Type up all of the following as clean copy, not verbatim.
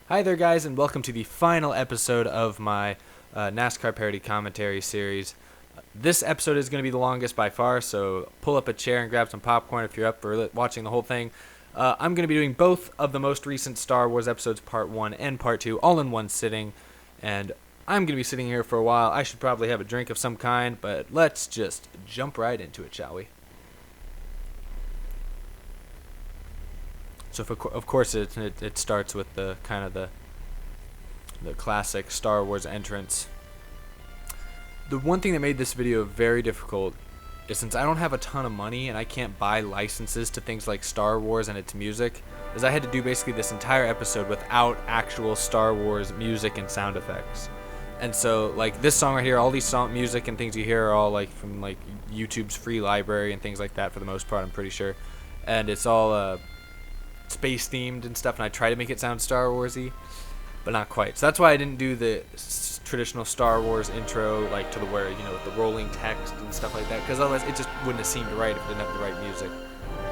Hi there, guys, and welcome to the final episode of my NASCAR parody commentary series. This episode is going to be the longest by far, so pull up a chair and grab some popcorn if you're up for watching the whole thing. I'm going to be doing both of the most recent Star Wars episodes, Part 1 and Part 2, all in one sitting, and I'm going to be sitting here for a while. I should probably have a drink of some kind, but let's just jump right into it, shall we? So of course it starts with the kind of the classic Star Wars entrance. The one thing that made this video very difficult is since I don't have a ton of money and I can't buy licenses to things like Star Wars and its music, is I had to do basically this entire episode without actual Star Wars music and sound effects. And so like this song right here, all these song music and things you hear are all like from like YouTube's free library and things like that for the most part, I'm pretty sure. And it's all space themed and stuff, and I try to make it sound Star Warsy, but not quite. So that's why I didn't do the traditional Star Wars intro, like to the where, you know, with the rolling text and stuff like that, because otherwise it just wouldn't have seemed right if it didn't have the right music.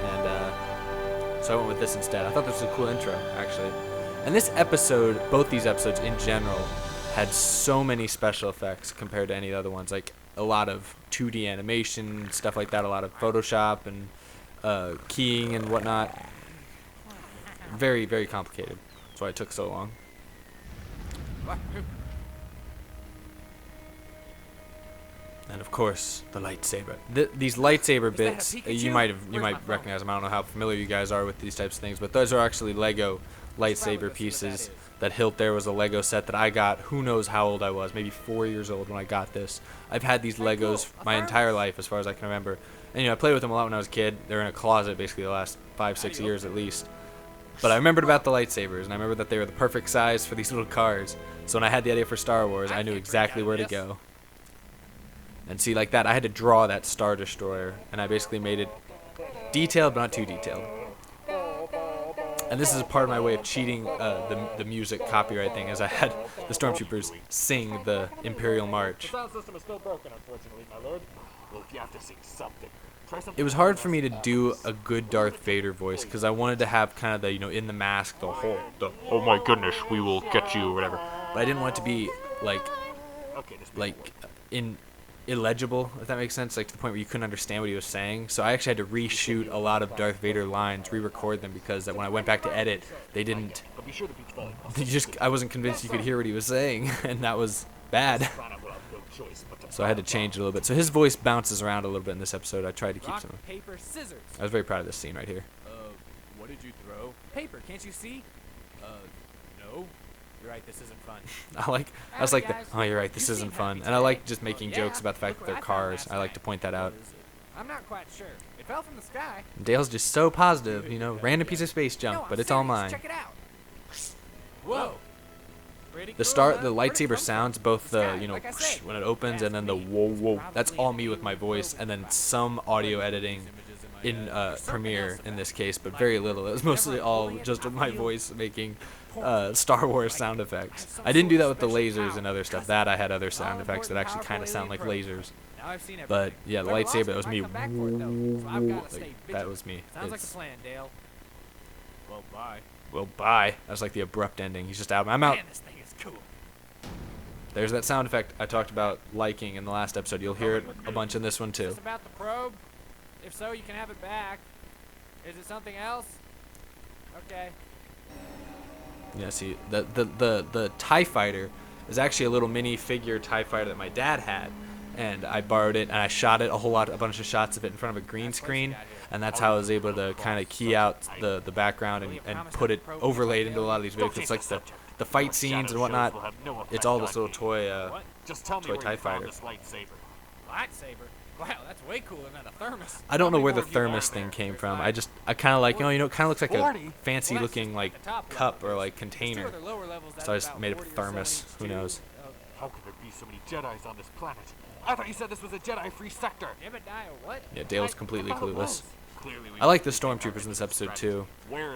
And so I went with this instead. I thought this was a cool intro, actually. And this episode, both these episodes in general, had so many special effects compared to any of the other ones, like a lot of 2D animation, stuff like that, a lot of Photoshop and keying and whatnot. Very, very complicated. That's why it took so long. And of course, the lightsaber. These lightsaber bits, you might recognize them. I don't know how familiar you guys are with these types of things, but those are actually Lego lightsaber pieces. That hilt there was a Lego set that I got. Who knows how old I was? Maybe 4 years old when I got this. I've had these Legos my entire life, as far as I can remember. And you know, I played with them a lot when I was a kid. They're in a closet basically the last 5-6 years at least. But I remembered about the lightsabers, and I remember that they were the perfect size for these little cars. So when I had the idea for Star Wars, I knew exactly where to go. And see, like that, I had to draw that Star Destroyer, and I basically made it detailed, but not too detailed. And this is a part of my way of cheating the music copyright thing, as I had the Stormtroopers sing the Imperial March. The sound system is still broken, unfortunately, my lord. Well, if you have to sing something. It was hard for me to do a good Darth Vader voice because I wanted to have kind of the, you know, in the mask, the oh my goodness, we will get you, or whatever. But I didn't want it to be like illegible, if that makes sense, like to the point where you couldn't understand what he was saying. So I actually had to reshoot a lot of Darth Vader lines, re-record them, because when I went back to edit, I wasn't convinced you could hear what he was saying, and that was bad. So I had to change it a little bit. So his voice bounces around a little bit in this episode. I tried to keep some. Rock, paper, scissors. I was very proud of this scene right here. What did you throw? Paper, can't you see? No. You're right, this isn't fun. I was like, oh, you're right, this isn't fun. And I like just making jokes about the fact that they're cars. I like to point that out. I'm not quite sure. It fell from the sky. Dale's just so positive, you know, random piece of space junk, No, but it's serious. all mine. Check it out. Whoa. The lightsaber sounds, both the, you know, when it opens and then the whoa whoa. That's all me with my voice, and then some audio editing in Premiere in this case, but very little. It was mostly all just with my voice making Star Wars sound effects. I didn't do that with the lasers and other stuff. That I had other sound effects that actually kind of sound like lasers. But yeah, the lightsaber, that was me. Like, that was me. Sounds like a plan, Dale. Well, bye. Well, bye. That was like the abrupt ending. He's just out. I'm out. Man, this thing is cool. There's that sound effect I talked about liking in the last episode. You'll hear it a bunch in this one Is too. this about the probe? If so, you can have it back. Is it something else? Okay. Yeah, see, the TIE Fighter is actually a little mini figure TIE Fighter that my dad had, and I borrowed it and I shot it a bunch of shots of it in front of a green screen, and that's how I was able to kind of key out the background and put it overlaid into a lot of these videos. It's like the fight scenes and whatnot. It's all this little toy TIE Fighter. Lightsaber? Wow, that's way cooler than a thermos. I don't know where the thermos thing came from. I kind of like, you know, it kind of looks like a fancy looking like cup or like container. So I just made it a thermos. Who knows? How could there be so many Jedis on this planet? I thought you said this was a Jedi-free sector. Yeah, Dale's completely clueless. I like the Stormtroopers in this episode too.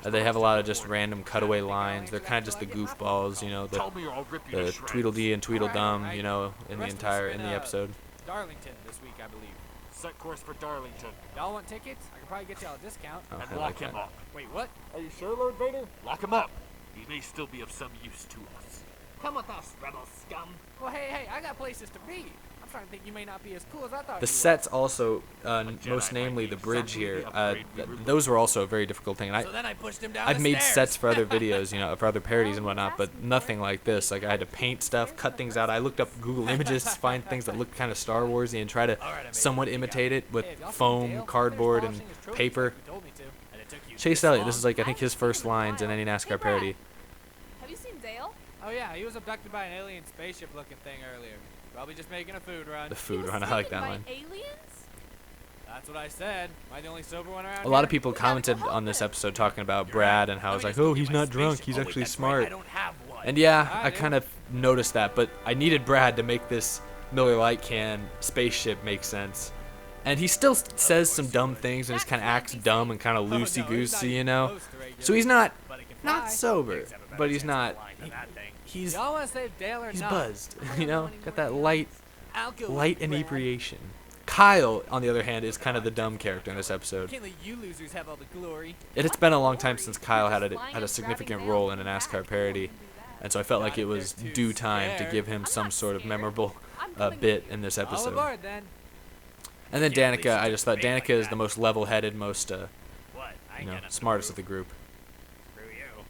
They have a lot of just random cutaway lines. They're kind of just the goofballs, you know, the Tweedledee and Tweedledum, you know, in the episode. Darlington this week, I believe. Set course for Darlington. Y'all want tickets? I can probably get y'all a discount. Oh, And I lock like him that. up. Wait, what? Are you sure, Lord Vader? Lock him up. He may still be of some use to us. Come with us, rebel scum. Well, hey, I got places to be. I'm starting to think you may not be as cool as I thought The you sets also, most namely the bridge here, those were also a very difficult thing. And were. So then I pushed him down I've the made stairs. sets for other videos, you know, for other parodies and whatnot, but nothing like this. Like I had to paint stuff, cut things out. I looked up Google Images to find things that looked kind of Star Warsy and try to somewhat imitate it with foam, cardboard, and paper. Chase Elliott, this is like I think his first lines in any NASCAR parody. Have you seen Dale? Oh yeah, he was abducted by an alien spaceship-looking thing earlier. Probably just making a food run. The food run, I like that line. Aliens? That's what I said. Am I the only sober one around A lot of here? people commented on this episode talking about Brad and how it's like, oh, he's not drunk, he's actually smart. I don't have one. And yeah, I kind of noticed that, but I needed Brad to make this Miller Lite can spaceship make sense. And he still says some dumb things and just kind of acts dumb and kind of loosey-goosey, you know? So he's not sober, but he's not, he's Y'all want to save Dale or not? buzzed, you know? Got that light Alcohol. inebriation. Kyle, on the other hand, is kind of the dumb character in this episode. Can't let you losers have all the glory. It's been a long time since Kyle had a significant role in a NASCAR parody, and so I felt like it was due time to give him some sort of memorable bit in this All episode. aboard then. And then Danica, I just thought Danica is the most level-headed, most What? I you know, smartest of the group. Screw you.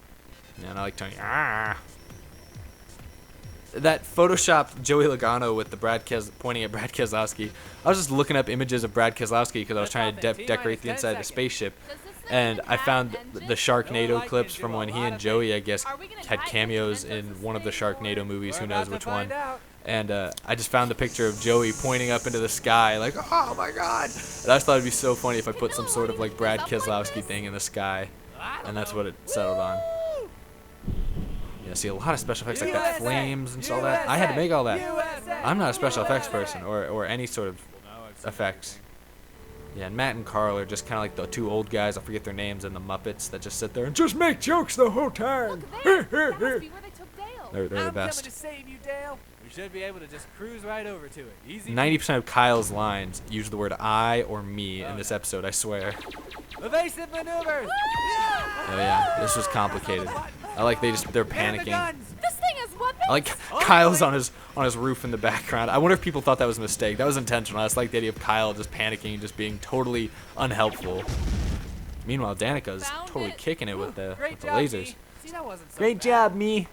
Yeah, and I like Tony. That Photoshop Joey Logano with the pointing at Brad Keselowski. I was just looking up images of Brad Keselowski because I was trying to decorate the inside of the spaceship, and I found the Sharknado clips from when he and Joey, I guess, had cameos in one of the Sharknado movies. Who knows which one? And I just found the picture of Joey pointing up into the sky, like, oh my god! And I just thought it'd be so funny if I put some sort of like Brad Keselowski thing in the sky, and that's what it settled on. Yeah, see a lot of special effects like that, flames and all that. I had to make all that. I'm not a special effects person or any sort of effects. Yeah, and Matt and Carl are just kind of like the two old guys, I forget their names, and the Muppets that just sit there and just make jokes the whole time. Look there. That must be where they took Dale. They're the I'm best. coming to save you, Dale. We should be able to just cruise right over to it. Easy. 90% of Kyle's lines use the word I or me in this episode, I swear. Evasive maneuvers. Oh yeah, this was complicated. I like they're panicking. This thing has weapons. I like Kyle's on his roof in the background. I wonder if people thought that was a mistake. That was intentional. I just like the idea of Kyle just panicking and just being totally unhelpful. Meanwhile, Danica's totally kicking it with the lasers. See, that wasn't so Great bad. job, me.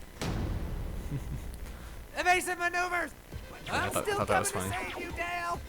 Evasive maneuvers. I'm thought still that was coming to funny. save you, Dale.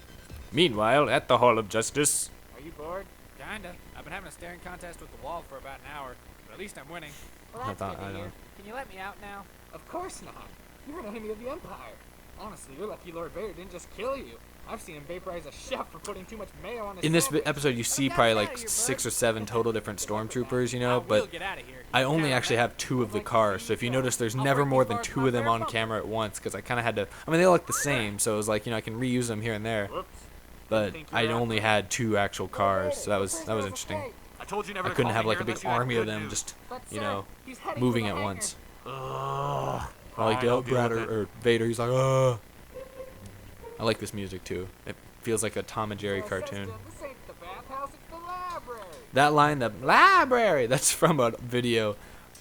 Meanwhile, at the Hall of Justice. Are you bored? Kinda. I've been having a staring contest with the wall for about an hour, but at least I'm winning. Well, I that's thought- good I to know. hear. Can you let me out now? Of course not. You're an enemy of the Empire. Honestly, you're lucky Lord Vader didn't just kill you. I've seen him vaporize a chef for putting too much mayo on his In this sandwich. episode, you see probably like 6 or 7 total different stormtroopers, you know, We'll but get out of here. I only actually have 2 of the cars, so if you notice, there's never more than 2 of them on camera at once, because I kind of had to, I mean, they all look the same, so it was like, you know, I can reuse them here and there, Whoops. but I only had 2 actual cars, so that was interesting. I told you never I to couldn't call have me like here a big unless you had army of good them news. just, But, you sir, know, he's heading moving for at the once. Ugh. I like the Fine, I'll old deal Brad with it. or Vader, he's like, ugh. I like this music too. It feels like a Tom and Jerry hangar. cartoon. This ain't the bathhouse, it's the library. That line, the library, that's from a video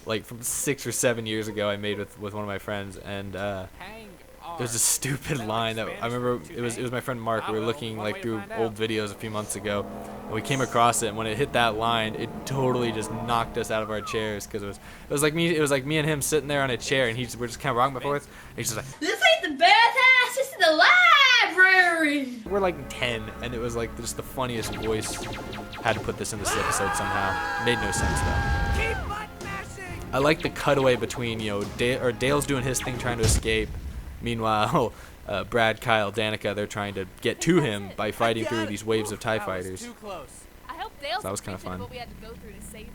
like from 6 or 7 years ago I made with one of my friends, and Hang on. there's a stupid line that I remember. It was my friend Mark. We were looking like through old videos a few months ago, and we came across it. And when it hit that line, it totally just knocked us out of our chairs because it was like me and him sitting there on a chair, and we're just kind of rocking back and forth. And he's just like, This ain't the bathhouse, this is the library. we're like 10, and it was like just the funniest voice. Had to put this in this episode somehow. Made no sense though. Keep button mashing. I like the cutaway between, you know, Dale's doing his thing trying to escape. Meanwhile, Brad, Kyle, Danica, they're trying to get to him by fighting through these waves of TIE That was fighters. too close. I hope Dale's That was kinda appreciative of fun. what we had to go through to save him.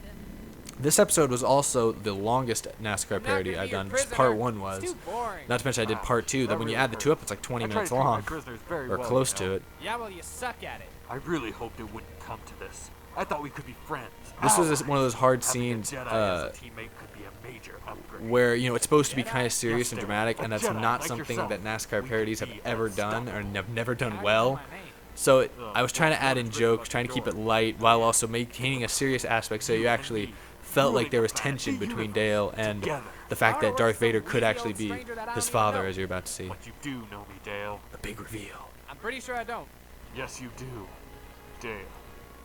This episode was also the longest NASCAR parody I've done. Just part 1 It's was. too boring. Not to mention I did part 2. That when you add the 2 up, it's like 20 I tried minutes to treat my long. prisoners very Or well, close you know. to it. Yeah, well, you suck at it. I really hoped it wouldn't come to this. I thought we could be friends. This was allies. one of those hard Having a scenes Jedi as a teammate could be a major upgrade. where, you know, it's supposed to be kind of serious and Yes, dramatic, a and that's Jedi not like something yourself. that NASCAR We parodies could have be ever done or unstoppable. have never done How do you know well. my name? So I was trying to add in jokes, trying to keep it light while also maintaining a serious aspect, so you actually felt like there was tension between Dale and the fact that Darth Vader could actually be his father, as you're about to see. But you do know me, Dale. The big reveal. I'm pretty sure I don't. Yes, you do. Dale,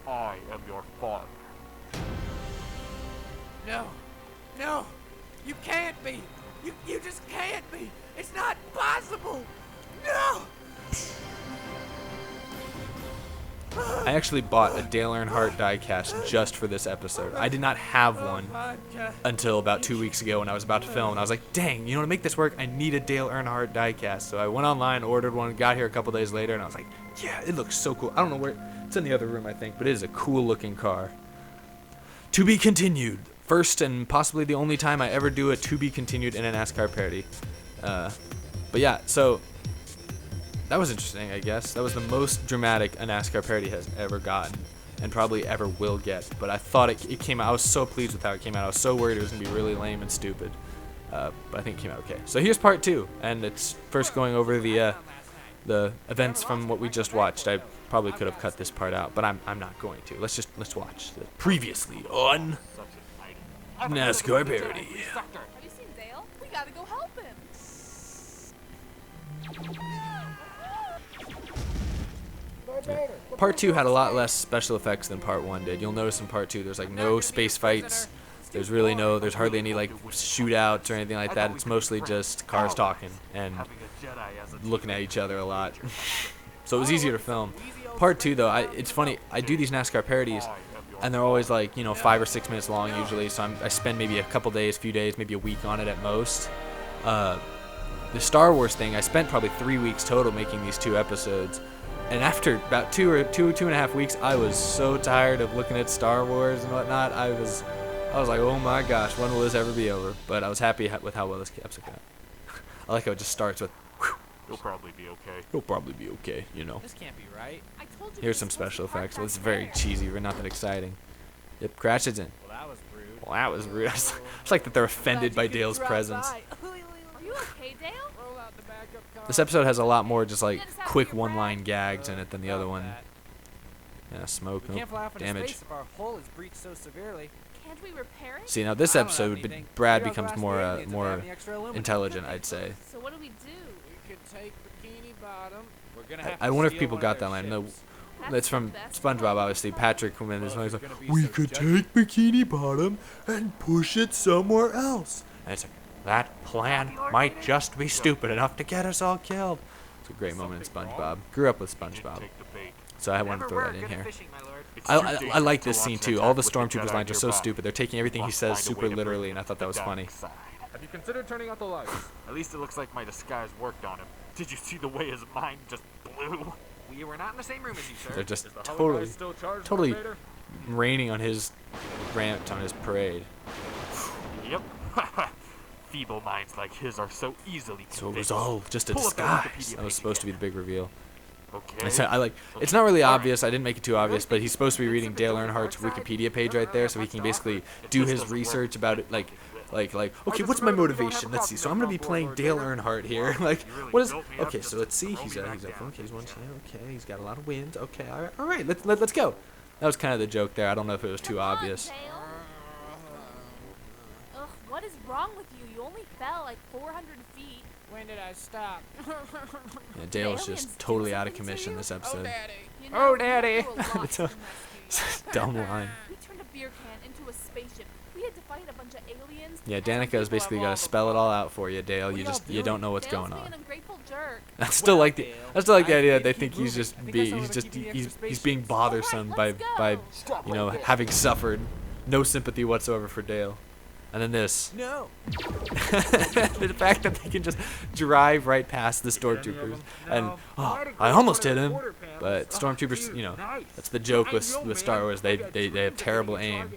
I am your father. No. No. You can't be. You just can't be. It's not possible. No. I actually bought a Dale Earnhardt diecast just for this episode. I did not have one until about 2 weeks ago when I was about to film. And I was like, dang, to make this work, I need a Dale Earnhardt diecast. So I went online, ordered one, got here a couple days later, and I was like, yeah, it looks so cool. I don't know where. It's in the other room, I think, but it is a cool looking car. To be continued. First and possibly the only time I ever do a to be continued in a NASCAR parody. But yeah, so that was interesting, I guess. That was the most dramatic a NASCAR parody has ever gotten, and probably ever will get. But I thought it came out. I was so pleased with how it came out. I was so worried it was gonna be really lame and stupid. But I think it came out okay. So here's part 2, and it's first going over the events from what we just watched. I probably could have cut this part out, but I'm not going to. Let's watch the previously on NASCAR parody. Have you seen Dale? We gotta go help him. Part 2 had a lot less special effects than part 1 did. You'll notice in part 2 there's like no space fights. There's hardly any like shootouts or anything like that. It's mostly just cars talking and looking at each other a lot. So it was easier to film. Part 2 though, it's funny, I do these NASCAR parodies and they're always like, 5 or 6 minutes long usually, so I spend maybe a couple days, few days, maybe a week on it at most. The Star Wars thing, I spent probably 3 weeks total making these 2 episodes. And after about two and a half weeks, I was so tired of looking at Star Wars and whatnot. I was like, oh my gosh, when will this ever be over? But I was happy with how well this episode got. I like how it just starts with, You'll probably be okay. You'll probably be okay, This can't be right. I told you Here's this some was special the part effects. Well, it's back very there. cheesy, but not that exciting. Yep, crashes in. Well, that was rude. Well, that was rude. It's like that they're offended by Dale's presence. Are you okay, Dale? Roll out the backup car. This episode has a lot more just like quick one-line gags in it than the other one. Yeah, smoke, We can't fly off into damage. space if our hull is breached so severely. Can't we repair it? See, now this I don't have episode, anything. Brad Maybe I'll becomes go ask more the aliens if they have more any extra aluminum. intelligent, I'd say. So what do we do? We could take Bikini Bottom. We're gonna have I to wonder if steal people one got of that their line. No, ships. it's from That's SpongeBob, obviously. Patrick, when this Well, one, he's if like, you're gonna be "We so could judgy." take Bikini Bottom and push it somewhere else." And it's like, that plan might just be stupid enough to get us all killed. It's a great moment in SpongeBob. Grew up with SpongeBob, Take the bait. so I wanted to throw that in here. It's I too I like dangerous this to scene launch too. an All the attack with a Stormtroopers Jedi lines are so nearby. stupid. They're taking everything he Must says find a super way to literally, bring and I thought that the was dark funny. side. Have you considered turning out the lights? At least it looks like my disguise worked on him. Did you see the way his mind just blew? We were not in the same room as you, sir. They're just Is the hollow totally, guy still charged, totally Darth Vader? raining on his rant on his parade. Yep. Feeble minds like his are so easily convinced. So it was all just a Pull up that disguise. Wikipedia That was page supposed to be again. the big reveal. Okay. I like. It's not really obvious. I didn't make it too obvious, but he's supposed to be reading Dale Earnhardt's Wikipedia page right there, so he can basically do his research about it. Like, okay, what's my motivation? Let's see. So I'm gonna be playing Dale Earnhardt here. Like, what is? Okay, so let's see. He's okay. He's one channel. Okay, he's got a lot of wins. Okay, all right. Let's go. That was kind of the joke there. I don't know if it was too Come on, obvious. Dale. Ugh, what is wrong with you? You only fell like 400 feet. When did I stop? Yeah, Dale's aliens just do totally out of something to commission you? this episode. You Oh, you Daddy. went through a lot It's to a- rescue. Dumb line. We turned a beer can into a spaceship. We had to fight a bunch of aliens. Yeah, and Danica's basically got to spell it all out for you, Dale. What You are just y'all you don't doing? know what's Dale's going being on. an ungrateful jerk. I still like the idea that they keep think he's moving. just I think be I saw he's them just keeping the he's extra he's being spaceships. bothersome by Alright, let's go. having suffered no sympathy whatsoever for Dale. And then this. No. The fact that they can just drive right past the stormtroopers and I almost hit him, but stormtroopers, that's the joke with Star Wars. They have terrible aim,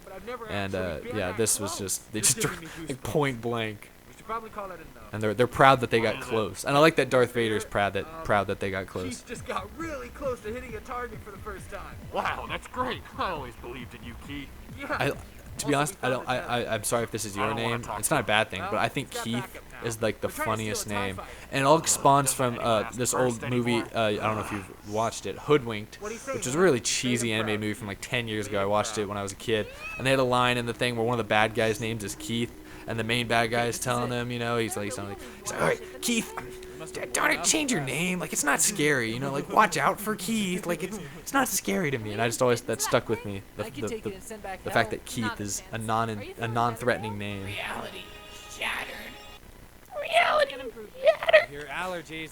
and yeah, this was just they just like point blank, We should probably call it enough. and they're proud that they got close. And I like that Darth Vader's proud that they got close. Chief just got really close to hitting a target for the first time. Wow, that's great. I always believed in you, Keith. Yeah. to be honest, I'm sorry if this is your name. It's not a bad thing, but I think Keith is like the funniest name, and it all spawns from this old movie. I don't know if you've watched it, Hoodwinked, which was a really cheesy animated movie from like 10 years ago. I watched it when I was a kid, and they had a line in the thing where one of the bad guys' names is Keith, and the main bad guy is telling him, you know, he's like, all right, Keith, don't change your name. Like, it's not scary, you know. Like, watch out for Keith. Like, it's not scary to me, and I just always that stuck with me. The fact that Keith is a non-threatening name. Reality shattered. Reality shattered. Your allergies.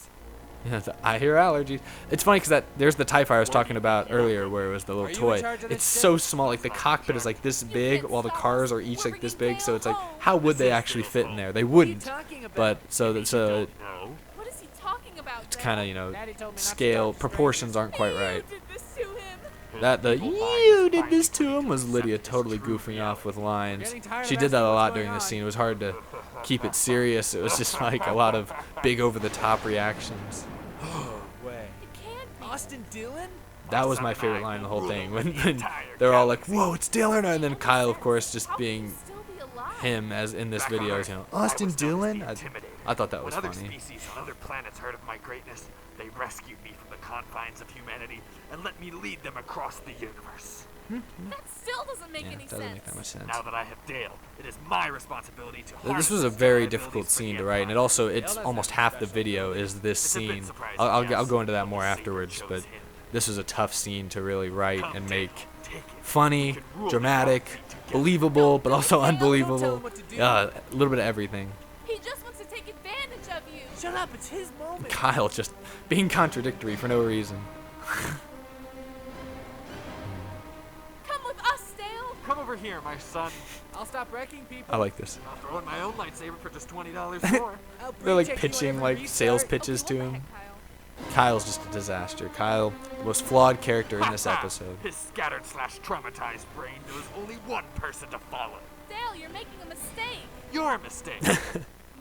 Yeah, I hear allergies. It's funny because there's the TIE fighter I was talking about earlier, where it was the little toy. It's so small, like the cockpit is like this big, while the cars are each like this big. So it's like, how would they actually fit in there? They wouldn't. But so What is he talking about? it's kind of, you know, scale proportions aren't quite right. You did this to him. That the "you did this to him" was Lydia totally goofing off with lines. She did that a lot during this scene. It was hard to keep it serious. It was just like a lot of big over-the-top reactions. Way. It can't be. Austin Dillon? That was my favorite line in the whole thing. When they're all like, "Whoa, it's Dillon!" and then Kyle, of course, just How can he being still be alive? him as in this video, you know, Austin Dillon. I thought that was when other funny. species on other planets heard of my greatness, they rescued me from the confines of humanity and let me lead them across the universe. That still doesn't make Yeah, any it doesn't sense. make that much sense. Now that I have Dale, it is my responsibility to This harness was a his very abilities difficult for scene the to write, and it Empire. also it's almost half the video is this It's a bit scene. surprising, I'll yes, go into that but more the afterwards, Saber but chose him. this was a tough scene to really write Come, and Dale, make take it. funny, We can rule the dramatic, galaxy together. believable, but also Don't tell unbelievable. him what to do. A little bit of everything. He just wants to take advantage of you. Shut up, it's his moment. Kyle just being contradictory for no reason. Come with us, Dale. Come over here, my son. I'll stop wrecking people. I like this. I'll throw in my own lightsaber for just $20 more. I'll They're like pre-check you pitching every like sales restart. pitches Okay, to what the him. heck, Kyle? Kyle's just a disaster. Kyle, the most flawed character in this episode. His scattered/traumatized brain knows only one person to follow. Dale, you're making a mistake. Your mistake.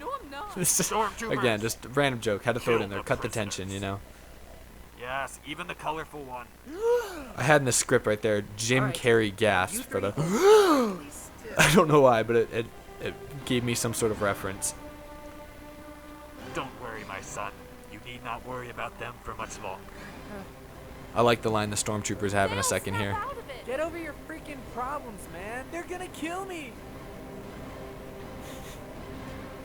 No, I'm not. This is- Stormtroopers. Again, just a random joke. Had to throw it in Kill there. the Cut the tension, prisoners. you know. Yes, even the colorful one. I had in the script right there, Jim Alright, Carrey You gasp for three the. hold really still. I don't know why, but it gave me some sort of reference. Don't worry, my son. You need not worry about them for much longer. I like the line the stormtroopers have in a Dale, second snap here. out of it. Get over your freaking problems, man. They're gonna kill me.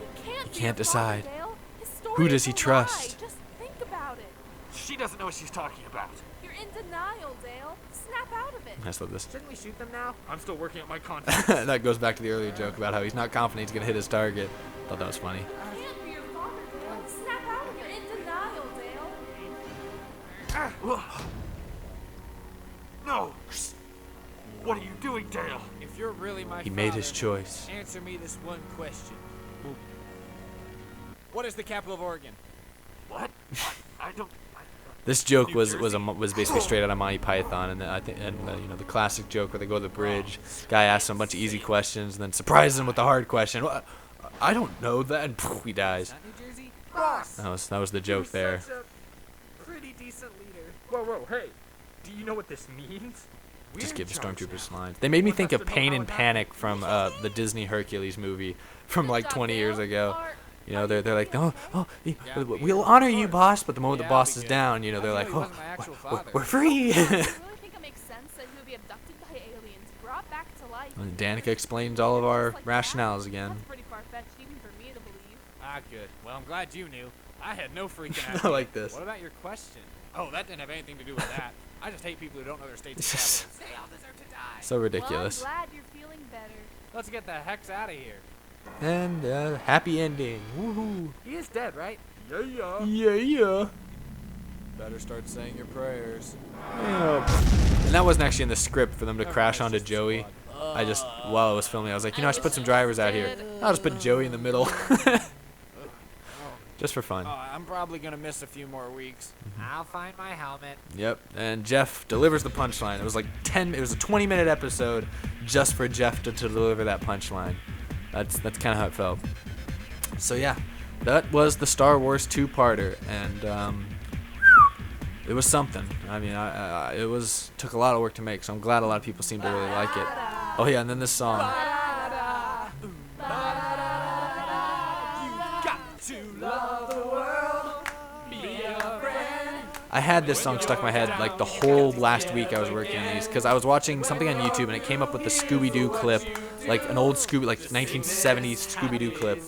He can't be can't your decide. father, Dale. His story Who is does he a lie. trust? Just think about it. She doesn't know what she's talking about. You're in denial, Dale. Snap out of it. I just love this. Shouldn't we shoot them now? I'm still working on my confidence. That goes back to the earlier joke about how he's not confident he's gonna hit his target. Thought that was funny. He can't be your father, Dale. Snap out of it. You're in denial, Dale. No! What are you doing, Dale? If you're really my He father, made his choice. answer me this one question. What is the capital of Oregon? What? I don't. This joke New was Jersey? was basically straight out of Monty Python, and I think you know the classic joke where they go to the bridge, guy asks him a bunch of easy questions, and then surprises him with the hard question. Well, I don't know that, and poof, he dies. Not New Jersey? Boss! That was the joke there. Such a pretty decent leader. Whoa, hey. Do you know what this means? Just give the stormtroopers lines. They made me think of Pain and Panic from the Disney Hercules movie from like 20 years ago. You know, they're like, we'll honor you, boss. But the moment the boss is down, you know, they're like, he wasn't my actual father. we're free. You really think it makes sense that he would be abducted by aliens, brought back to life? And Danica explains all of our Just like that? rationales again. That's pretty far-fetched even for me to believe. Ah, good. Well, I'm glad you knew. I had no freaking idea. I like this. What about your question? Oh, that didn't have anything to do with that. I just hate people who don't know their states and It's capitals. They all deserve to die. So ridiculous. Well, I'm glad you're feeling better. Let's get the hex out of here. And happy ending. Woohoo. He is dead, right? Yeah. Better start saying your prayers. And that wasn't actually in the script for them to crash onto Joey. I just, while I was filming, I was like, you know, I should put some drivers out here. I'll just put Joey in the middle. Just for fun. I'm probably gonna miss a few more weeks. I'll find my helmet. Yep. And Jeff delivers the punchline. It was like it was a 20-minute episode just for Jeff to deliver that punchline. That's kind of how it felt. So yeah, that was the Star Wars 2-parter, and it was something. I mean, it took a lot of work to make, so I'm glad a lot of people seem to really like it. Oh yeah, and then this song. I had this song stuck in my head like the whole last week I was working on these, because I was watching something on YouTube and it came up with the Scooby-Doo clip, like an old like 1970s Scooby-Doo clip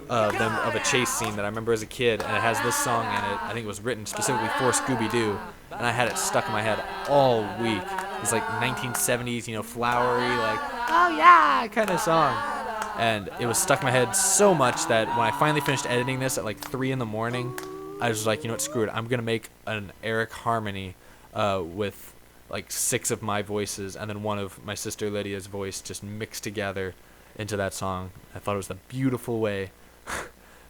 of a chase scene that I remember as a kid, and it has this song in it. I think it was written specifically for Scooby-Doo, and I had it stuck in my head all week. It's like 1970s, you know, flowery, like, oh yeah, kind of song. And it was stuck in my head so much that when I finally finished editing this at like 3 in the morning, I was like, you know what, screw it. I'm going to make an Eric harmony with like 6 of my voices and then one of my sister Lydia's voice just mixed together into that song. I thought it was the beautiful way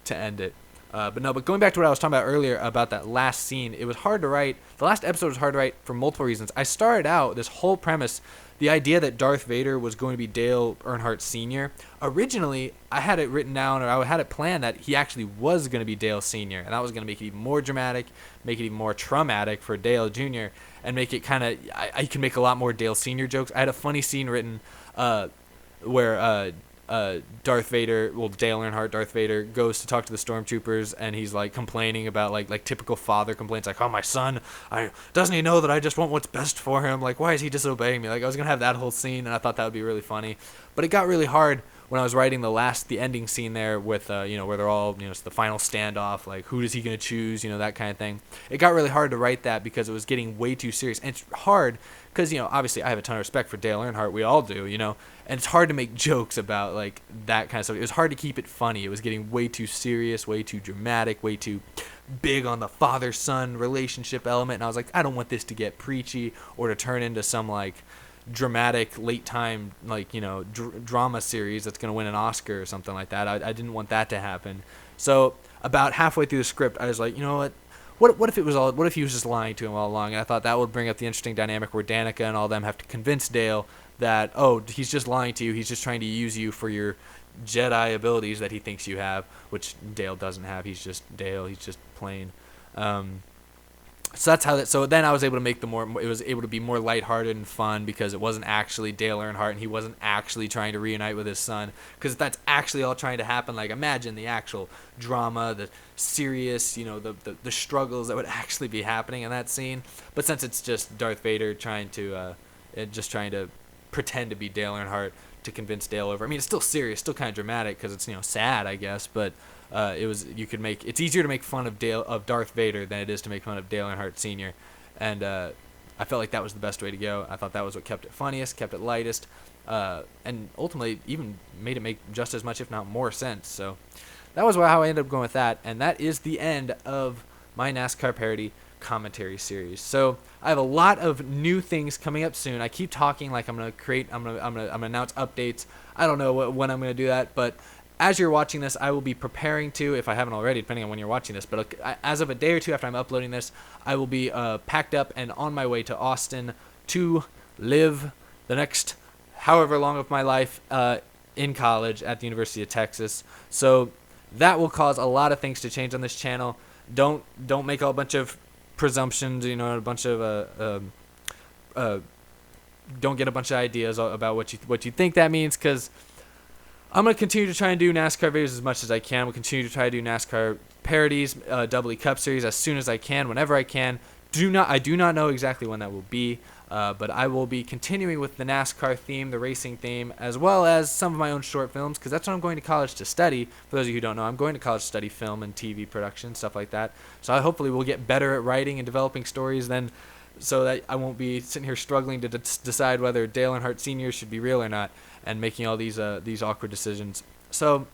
to end it. But going back to what I was talking about earlier about that last scene, it was hard to write. The last episode was hard to write for multiple reasons. I started out this whole premise, the idea that Darth Vader was going to be Dale Earnhardt Sr. Originally, I had it written down, or I had it planned that he actually was going to be Dale Sr., and that was going to make it even more dramatic, make it even more traumatic for Dale Jr., and make it kind of, I can make a lot more Dale Sr. jokes. I had a funny scene written where Darth Vader, well, Dale Earnhardt, Darth Vader, goes to talk to the Stormtroopers, and he's like complaining about like typical father complaints, like, oh, my son, doesn't he know that I just want what's best for him? Like, why is he disobeying me? Like, I was gonna have that whole scene, and I thought that would be really funny, but it got really hard when I was writing the ending scene there with you know, where they're all, you know, it's the final standoff, like who is he gonna choose, you know, that kind of thing. It got really hard to write that because it was getting way too serious, and it's hard because, you know, obviously I have a ton of respect for Dale Earnhardt, we all do, you know, and it's hard to make jokes about like that kind of stuff. It was hard to keep it funny. It was getting way too serious, way too dramatic, way too big on the father-son relationship element, and I was like, I don't want this to get preachy or to turn into some like dramatic late time, like, you know, drama series that's going to win an Oscar or something like that. I didn't want that to happen. So about halfway through the script, I was like, you know what if he was just lying to him all along? And I thought that would bring up the interesting dynamic where Danica and all them have to convince Dale that, oh, he's just lying to you, he's just trying to use you for your Jedi abilities that he thinks you have, which Dale doesn't have. He's just Dale, he's just plain. So that's how that. So then I was able to make it was able to be more lighthearted and fun because it wasn't actually Dale Earnhardt and he wasn't actually trying to reunite with his son. Because if that's actually all trying to happen, like imagine the actual drama, the serious, you know, the struggles that would actually be happening in that scene. But since it's just Darth Vader trying to pretend to be Dale Earnhardt to convince Dale over. I mean, it's still serious, still kind of dramatic because it's, you know, sad, I guess, but. It's easier to make fun of Darth Vader than it is to make fun of Dale Earnhardt Sr. And I felt like that was the best way to go. I thought that was what kept it funniest, kept it lightest, and ultimately even made it make just as much, if not more, sense. So that was how I ended up going with that, and that is the end of my NASCAR parody commentary series. So I have a lot of new things coming up soon. I keep talking like I'm gonna announce updates. I don't know when I'm gonna do that, but as you're watching this, I will be preparing to, if I haven't already, depending on when you're watching this, but as of a day or two after I'm uploading this, I will be packed up and on my way to Austin to live the next however long of my life in college at the University of Texas. So that will cause a lot of things to change on this channel. Don't make a bunch of presumptions, you know, a bunch of don't get a bunch of ideas about what you think that means, because I'm going to continue to try and do NASCAR videos as much as I can. We'll continue to try to do NASCAR parodies, Doubly Cup Series as soon as I can, whenever I can. I do not know exactly when that will be, but I will be continuing with the NASCAR theme, the racing theme, as well as some of my own short films, because that's what I'm going to college to study. For those of you who don't know, I'm going to college to study film and TV production, stuff like that. So I hopefully will get better at writing and developing stories then, so that I won't be sitting here struggling to decide whether Dale Earnhardt Sr. should be real or not, and making all these awkward decisions. So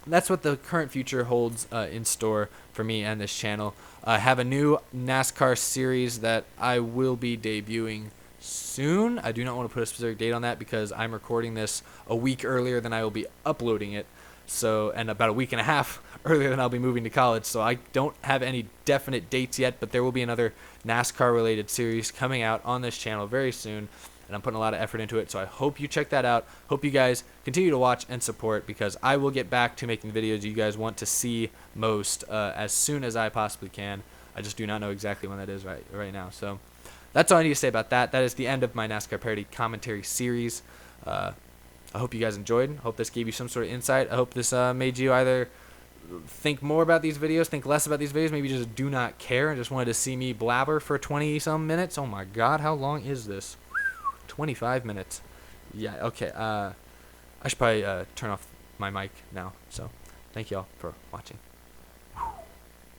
that's what the current future holds in store for me and this channel. I have a new NASCAR series that I will be debuting soon. I do not want to put a specific date on that because I'm recording this a week earlier than I will be uploading it. So, and about a week and a half earlier than I'll be moving to college. So I don't have any definite dates yet, but there will be another NASCAR related series coming out on this channel very soon. And I'm putting a lot of effort into it, so I hope you check that out. Hope you guys continue to watch and support, because I will get back to making videos you guys want to see most as soon as I possibly can. I just do not know exactly when that is right now. So that's all I need to say about that. That is the end of my NASCAR parody commentary series. I hope you guys enjoyed. I hope this gave you some sort of insight. I hope this made you either think more about these videos, think less about these videos, maybe just do not care and just wanted to see me blabber for 20-some minutes. Oh my god, how long is this? 25 minutes. Yeah, okay. I should probably turn off my mic now. So, thank y'all for watching.